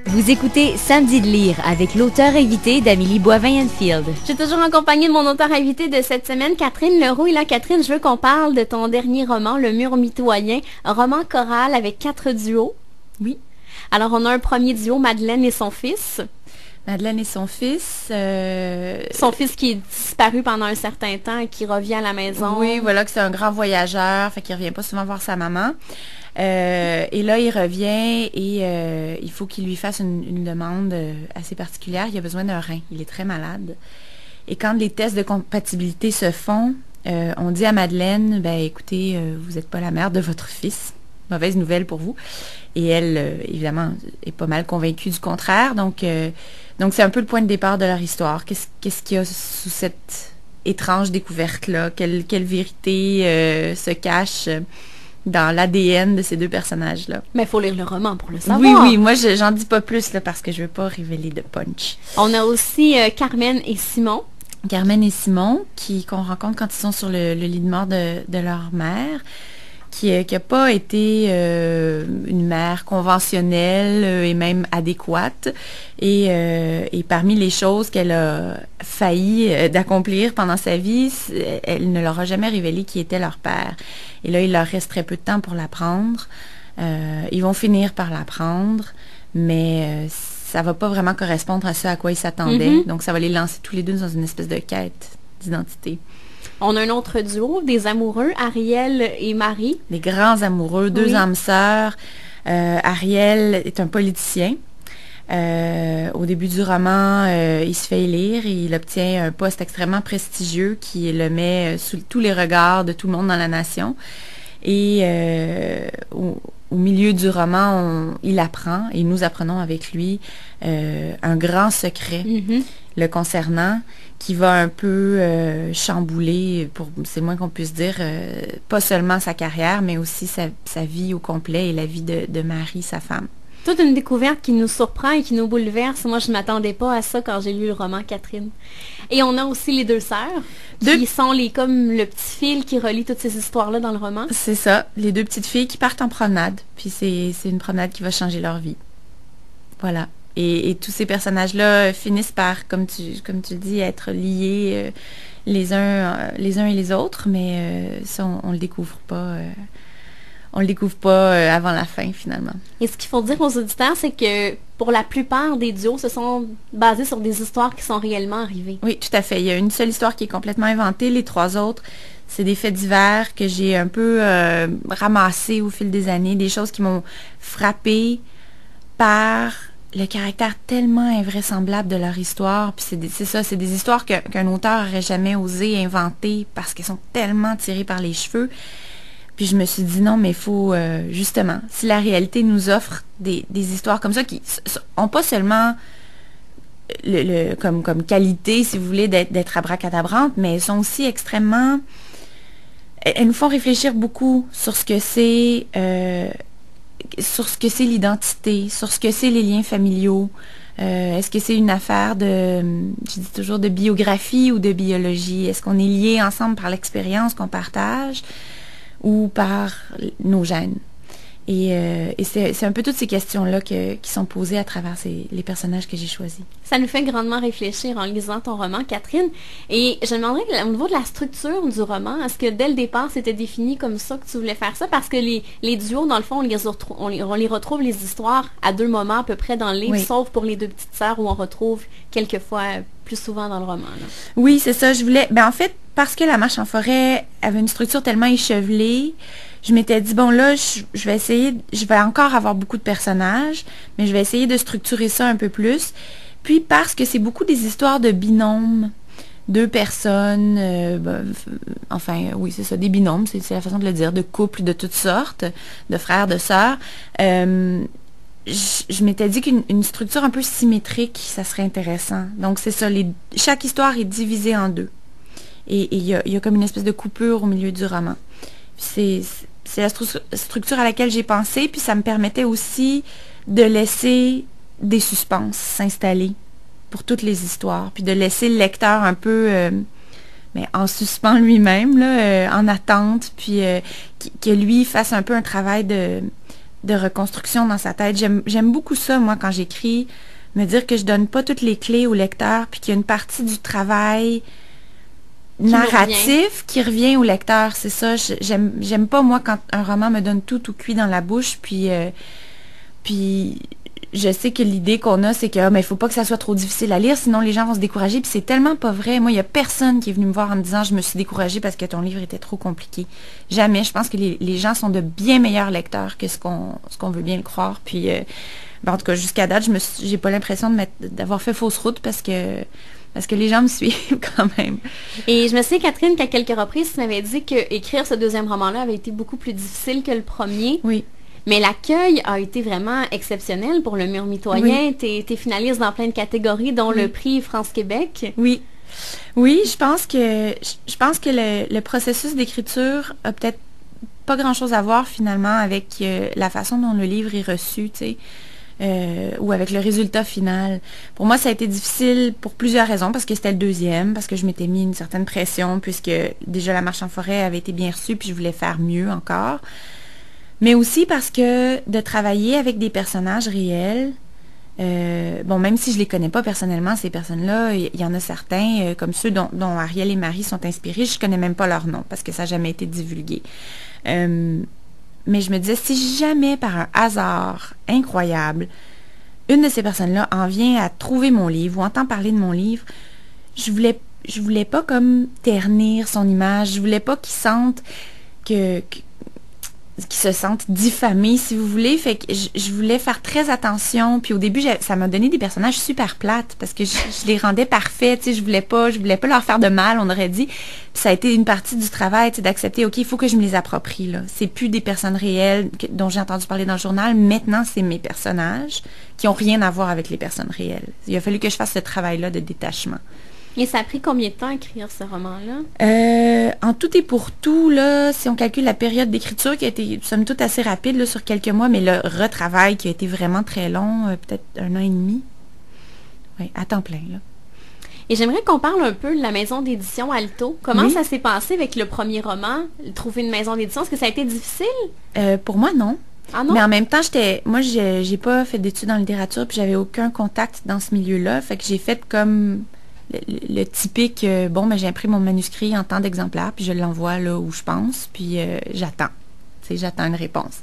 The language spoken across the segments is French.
Vous écoutez Samedi de lire avec l'auteur invité d'Amélie Boivin-Enfield. Je suis toujours en compagnie de mon auteur invité de cette semaine, Catherine Leroux. Et là, Catherine, je veux qu'on parle de ton dernier roman, Le Mur mitoyen, un roman choral avec 4 duos. Oui. Alors, on a un premier duo, Madeleine et son fils. Madeleine et son fils. Son fils qui est disparu pendant un certain temps et qui revient à la maison. Oui, voilà que c'est un grand voyageur, fait qu'il revient pas souvent voir sa maman. Et là, il revient et il faut qu'il lui fasse une demande assez particulière. Il a besoin d'un rein. Il est très malade. Et quand les tests de compatibilité se font, on dit à Madeleine, ben écoutez, vous n'êtes pas la mère de votre fils. Mauvaise nouvelle pour vous. Et elle, évidemment, est pas mal convaincue du contraire. Donc c'est un peu le point de départ de leur histoire. Qu'est-ce qu'il y a sous cette étrange découverte-là? Quelle vérité se cache dans l'ADN de ces deux personnages-là? Mais il faut lire le roman pour le savoir. Oui, moi, j'en dis pas plus là, parce que je veux pas révéler de punch. On a aussi Carmen et Simon. Carmen et Simon, qu'on rencontre quand ils sont sur le lit de mort de leur mère, qui n'a pas été une mère conventionnelle et même adéquate. Et parmi les choses qu'elle a failli d'accomplir pendant sa vie, elle ne leur a jamais révélé qui était leur père. Et là, il leur reste très peu de temps pour l'apprendre. Ils vont finir par l'apprendre, mais ça va pas vraiment correspondre à ce à quoi ils s'attendaient. Mm-hmm. Donc, ça va les lancer tous les deux dans une espèce de quête d'identité. On a un autre duo, des amoureux, Ariel et Marie. Les grands amoureux, deux âmes sœurs. Ariel est un politicien. Au début du roman, il se fait élire et il obtient un poste extrêmement prestigieux qui le met sous tous les regards de tout le monde dans la nation. Et au milieu du roman, il apprend, et nous apprenons avec lui, un grand secret le concernant, qui va un peu chambouler, c'est le moins qu'on puisse dire, pas seulement sa carrière, mais aussi sa vie au complet et la vie de Marie, sa femme. Toute une découverte qui nous surprend et qui nous bouleverse. Moi, je ne m'attendais pas à ça quand j'ai lu le roman Catherine. Et on a aussi les deux sœurs, qui sont comme le petit fil qui relie toutes ces histoires-là dans le roman. C'est ça, les deux petites filles qui partent en promenade. Puis c'est une promenade qui va changer leur vie. Voilà. Et tous ces personnages-là finissent par, comme tu le dis, être liés les uns et les autres, mais ça, on le découvre pas. On le découvre pas avant la fin, finalement. Et ce qu'il faut dire aux auditeurs, c'est que pour la plupart des duos, se sont basés sur des histoires qui sont réellement arrivées. Oui, tout à fait. Il y a une seule histoire qui est complètement inventée. Les 3 autres, c'est des faits divers que j'ai un peu ramassés au fil des années, des choses qui m'ont frappée par le caractère tellement invraisemblable de leur histoire. Puis c'est des histoires qu'un auteur n'aurait jamais osé inventer parce qu'elles sont tellement tirées par les cheveux. Puis je me suis dit non, mais il faut justement, si la réalité nous offre des histoires comme ça qui ont pas seulement comme qualité, si vous voulez, d'être abracadabrantes, mais elles sont aussi extrêmement... Elles nous font réfléchir beaucoup sur ce que c'est l'identité, sur ce que c'est les liens familiaux. Est-ce que c'est une affaire je dis toujours, de biographie ou de biologie? Est-ce qu'on est liés ensemble par l'expérience qu'on partage ou par nos gènes? Et c'est un peu toutes ces questions-là qui sont posées à travers les personnages que j'ai choisis. Ça nous fait grandement réfléchir en lisant ton roman, Catherine. Et je me demanderais, au niveau de la structure du roman, est-ce que dès le départ, c'était défini comme ça que tu voulais faire ça? Parce que les duos, dans le fond, on les retrouve, les histoires, à 2 moments à peu près dans le livre, sauf pour les 2 petites sœurs où on retrouve quelquefois plus souvent dans le roman. Là. Oui, c'est ça. Je voulais... en fait, parce que La Marche en forêt avait une structure tellement échevelée, je m'étais dit, bon là, je vais essayer, je vais encore avoir beaucoup de personnages, mais je vais essayer de structurer ça un peu plus. Puis parce que c'est beaucoup des histoires de binômes, 2 personnes, oui, c'est ça, des binômes, c'est la façon de le dire, de couples de toutes sortes, de frères, de sœurs. Je m'étais dit qu'une structure un peu symétrique, ça serait intéressant. Donc c'est ça, chaque histoire est divisée en 2. Et il y a comme une espèce de coupure au milieu du roman. C'est la structure à laquelle j'ai pensé, puis ça me permettait aussi de laisser des suspens s'installer pour toutes les histoires, puis de laisser le lecteur un peu en suspens lui-même, là, en attente, puis que lui fasse un peu un travail de reconstruction dans sa tête. J'aime beaucoup ça, moi, quand j'écris, me dire que je donne pas toutes les clés au lecteur, puis qu'il y a une partie du travail narratif qui revient au lecteur, c'est ça. J'aime pas, moi, quand un roman me donne tout cuit dans la bouche, puis je sais que l'idée qu'on a, c'est que mais il faut pas que ça soit trop difficile à lire, sinon les gens vont se décourager, puis c'est tellement pas vrai. Moi, il y a personne qui est venu me voir en me disant « Je me suis découragée parce que ton livre était trop compliqué. » Jamais. Je pense que les gens sont de bien meilleurs lecteurs que ce qu'on veut bien le croire. Puis, en tout cas, jusqu'à date, j'ai pas l'impression d'avoir fait fausse route parce que les gens me suivent quand même. Et je me souviens, Catherine, qu'à quelques reprises, tu m'avais dit qu'écrire ce deuxième roman-là avait été beaucoup plus difficile que le premier. Oui. Mais l'accueil a été vraiment exceptionnel pour le Mur mitoyen. Oui. T'es finaliste dans plein de catégories, dont le prix France-Québec. Oui. Oui, je pense que le processus d'écriture a peut-être pas grand-chose à voir finalement avec la façon dont le livre est reçu, tu sais. Ou avec le résultat final. Pour moi, ça a été difficile pour plusieurs raisons, parce que c'était le deuxième, parce que je m'étais mis une certaine pression, puisque déjà La Marche en forêt avait été bien reçue, puis je voulais faire mieux encore. Mais aussi parce que de travailler avec des personnages réels, même si je les connais pas personnellement, ces personnes-là, il y en a certains, comme ceux dont Ariel et Marie sont inspirés, je connais même pas leur nom, parce que ça n'a jamais été divulgué. Mais je me disais, si jamais par un hasard incroyable, une de ces personnes-là en vient à trouver mon livre ou entend parler de mon livre, je voulais pas comme ternir son image, je voulais pas qu'il sente qu'ils se sentent diffamés, si vous voulez. Fait que je voulais faire très attention. Puis au début, ça m'a donné des personnages super plates parce que je les rendais parfaits. Tu sais, je voulais pas leur faire de mal, on aurait dit. Puis ça a été une partie du travail, tu sais, d'accepter, OK, il faut que je me les approprie, là. C'est plus des personnes réelles dont j'ai entendu parler dans le journal. Maintenant, c'est mes personnages qui ont rien à voir avec les personnes réelles. Il a fallu que je fasse ce travail-là de détachement. Et ça a pris combien de temps à écrire ce roman-là? En tout et pour tout, là, si on calcule la période d'écriture qui a été, somme toute, assez rapide là, sur quelques mois, mais le retravail qui a été vraiment très long, peut-être 1 an et demi. Oui, à temps plein, là. Et j'aimerais qu'on parle un peu de la maison d'édition Alto. Comment ça s'est passé avec le premier roman, trouver une maison d'édition? Est-ce que ça a été difficile? Pour moi, non. Ah non? Mais en même temps, j'ai pas fait d'études en littérature, puis j'avais aucun contact dans ce milieu-là. Fait que j'ai fait comme le typique, j'ai imprimé mon manuscrit en tant d'exemplaires, puis je l'envoie là où je pense, puis j'attends. Tu sais, j'attends une réponse.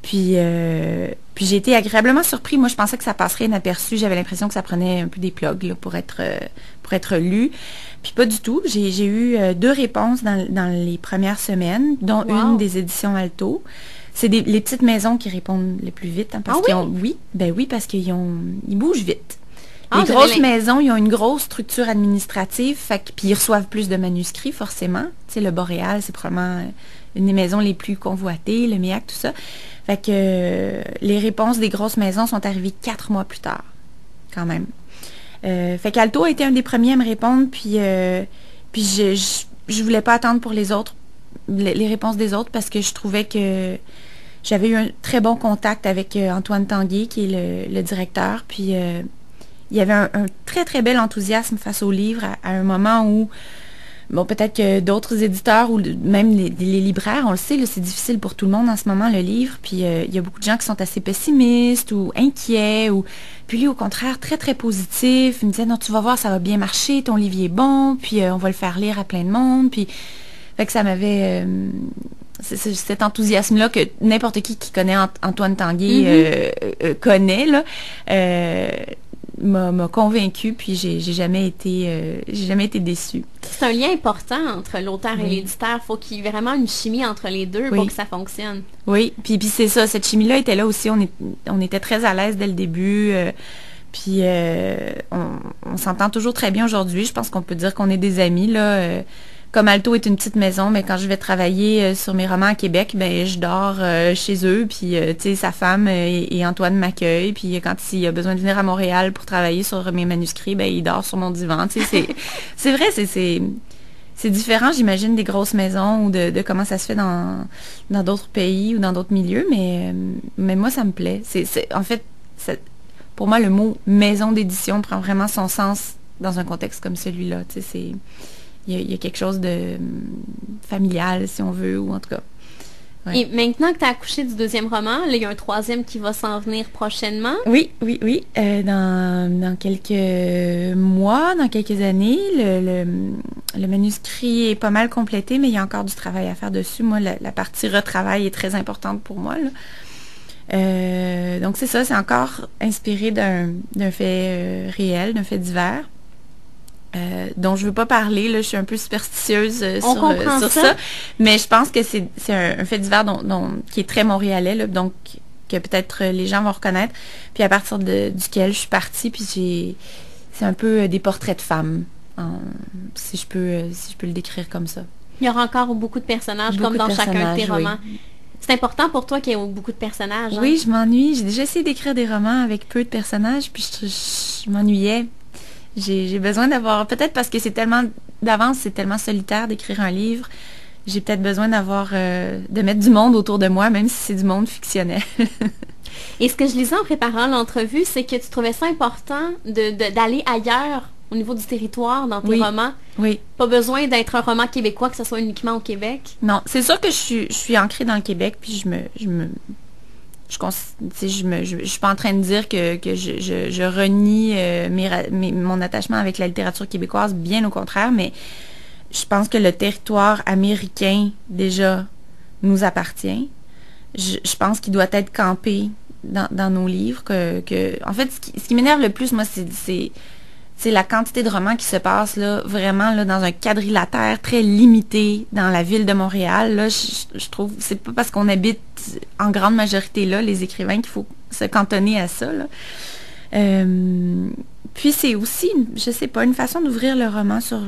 Puis j'ai été agréablement surpris. Moi, je pensais que ça passerait inaperçu. J'avais l'impression que ça prenait un peu des plugs là, pour être lu. Puis pas du tout. J'ai eu 2 réponses dans les premières semaines, dont une des éditions Alto. C'est les petites maisons qui répondent le plus vite. Hein, parce qu'ils ont, oui, parce ils bougent vite. Les grosses maisons, ils ont une grosse structure administrative, puis ils reçoivent plus de manuscrits, forcément. Tu sais, le Boréal, c'est probablement une des maisons les plus convoitées, le MEAC, tout ça. Fait que les réponses des grosses maisons sont arrivées 4 mois plus tard, quand même. Fait qu'Alto a été un des premiers à me répondre, puis je voulais pas attendre pour les autres, les réponses des autres, parce que je trouvais que j'avais eu un très bon contact avec Antoine Tanguay, qui est le directeur, puis il y avait un très, très bel enthousiasme face au livre à un moment où, peut-être que d'autres éditeurs ou même les libraires, on le sait, là, c'est difficile pour tout le monde en ce moment, le livre. Puis il y a beaucoup de gens qui sont assez pessimistes ou inquiets. Puis lui, au contraire, très, très positif. Il me disait, non, tu vas voir, ça va bien marcher, ton livre est bon, puis on va le faire lire à plein de monde. Puis, fait que ça m'avait... cet enthousiasme-là que n'importe qui connaît Antoine Tanguay connaît, là. M'a convaincue, puis j'ai jamais été déçue. C'est un lien important entre l'auteur et l'éditeur. Il faut qu'il y ait vraiment une chimie entre les deux pour que ça fonctionne. Oui, puis c'est ça, cette chimie-là était là aussi. On était très à l'aise dès le début. Puis on s'entend toujours très bien aujourd'hui. Je pense qu'on peut dire qu'on est des amis, là. Comme Alto est une petite maison, mais quand je vais travailler sur mes romans à Québec, je dors chez eux, puis tu sais, sa femme et Antoine m'accueillent, puis quand il a besoin de venir à Montréal pour travailler sur mes manuscrits, il dort sur mon divan, tu sais, c'est vrai, c'est différent, j'imagine, des grosses maisons ou de comment ça se fait dans d'autres pays ou dans d'autres milieux, mais moi, ça me plaît. En fait, pour moi, le mot maison d'édition prend vraiment son sens dans un contexte comme celui-là, tu sais, il y a quelque chose de familial, si on veut, ou en tout cas, Ouais. Et maintenant que tu as accouché du deuxième roman, là, il y a un troisième qui va s'en venir prochainement. Oui. Dans quelques mois, dans quelques années, le manuscrit est pas mal complété, mais il y a encore du travail à faire dessus. Moi, la partie retravail est très importante pour moi, là. Donc c'est ça, c'est encore inspiré d'un fait réel, d'un fait divers. Dont je veux pas parler, là, je suis un peu superstitieuse sur ça. Mais je pense que c'est un fait divers qui est très montréalais, là, donc que peut-être les gens vont reconnaître. Puis à partir duquel je suis partie, puis c'est un peu des portraits de femmes, si je peux le décrire comme ça. Il y aura encore beaucoup de personnages, comme dans chacun de tes romans. Oui. C'est important pour toi qu'il y ait beaucoup de personnages. Oui, je m'ennuie. J'ai déjà essayé d'écrire des romans avec peu de personnages, puis je m'ennuyais. J'ai besoin d'avoir, peut-être parce que c'est tellement solitaire d'écrire un livre, j'ai peut-être besoin de mettre du monde autour de moi, même si c'est du monde fictionnel. Et ce que je lisais en préparant l'entrevue, c'est que tu trouvais ça important d'aller ailleurs au niveau du territoire dans tes romans. Oui. Pas besoin d'être un roman québécois, que ce soit uniquement au Québec. Non, c'est sûr que je suis ancrée dans le Québec, puis je suis pas en train de dire que je renie mon attachement avec la littérature québécoise, bien au contraire, mais je pense que le territoire américain, déjà, nous appartient. Je pense qu'il doit être campé dans nos livres. En fait, ce qui m'énerve le plus, moi, c'est la quantité de romans qui se passent là, vraiment là, dans un quadrilatère très limité dans la ville de Montréal. Là, je trouve c'est pas parce qu'on habite en grande majorité là, les écrivains, qu'il faut se cantonner à ça. Là. Puis c'est aussi, je sais pas, une façon d'ouvrir le roman sur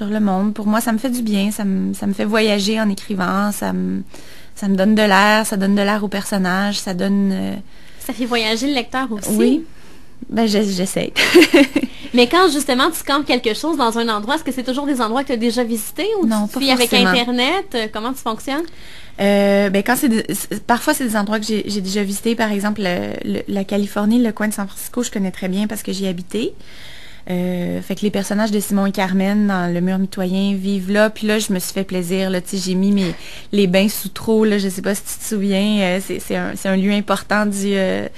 le monde. Pour moi, ça me fait du bien, ça me fait voyager en écrivant, ça me donne de l'air, ça donne de l'air aux personnages, ça donne... Ça fait voyager le lecteur aussi. Oui, ben j'essaie. Mais quand justement tu campes quelque chose dans un endroit, est-ce que c'est toujours des endroits que tu as déjà visités ou non, tu fais avec Internet? Comment tu fonctionnes? Parfois c'est des endroits que j'ai déjà visités. Par exemple, la Californie, le coin de San Francisco, je connais très bien parce que j'y ai habité. Fait que les personnages de Simon et Carmen dans Le Mur mitoyen vivent là, puis là je me suis fait plaisir là, tu sais, j'ai mis les bains sous trou là, je sais pas si tu te souviens, c'est un lieu important de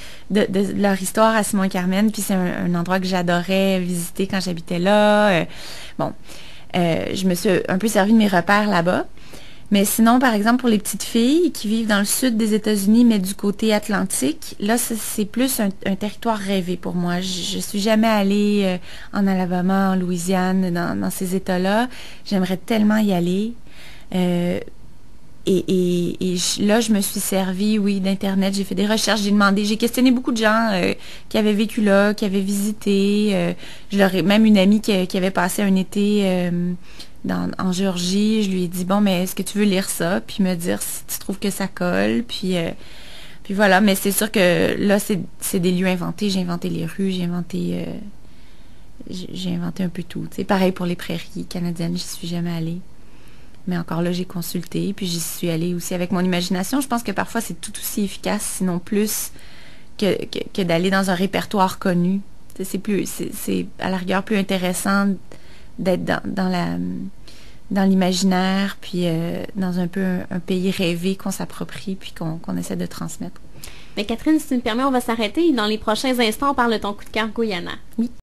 leur histoire à Simon et Carmen, puis c'est un endroit que j'adorais visiter quand j'habitais là. Je me suis un peu servi de mes repères là-bas. Mais sinon, par exemple, pour les petites filles qui vivent dans le sud des États-Unis, mais du côté atlantique, là, c'est plus un territoire rêvé pour moi. Je suis jamais allée en Alabama, en Louisiane, dans ces États-là. J'aimerais tellement y aller. Là, je me suis servie, oui, d'Internet. J'ai fait des recherches, j'ai questionné beaucoup de gens qui avaient vécu là, qui avaient visité. Même une amie qui avait passé un été... en Géorgie, je lui ai dit, bon, mais est-ce que tu veux lire ça? Puis me dire si tu trouves que ça colle. Puis voilà, mais c'est sûr que là, c'est des lieux inventés. J'ai inventé les rues, j'ai inventé un peu tout. C'est pareil pour les prairies canadiennes, j'y suis jamais allée. Mais encore là, j'ai consulté, puis j'y suis allée aussi avec mon imagination. Je pense que parfois, c'est tout aussi efficace, sinon plus, que d'aller dans un répertoire connu. C'est à la rigueur plus intéressant d'être dans l'imaginaire, puis dans un peu un pays rêvé qu'on s'approprie, puis qu'on essaie de transmettre. Mais Catherine, si tu me permets, on va s'arrêter. Dans les prochains instants, on parle de ton coup de cœur Guyana. Oui.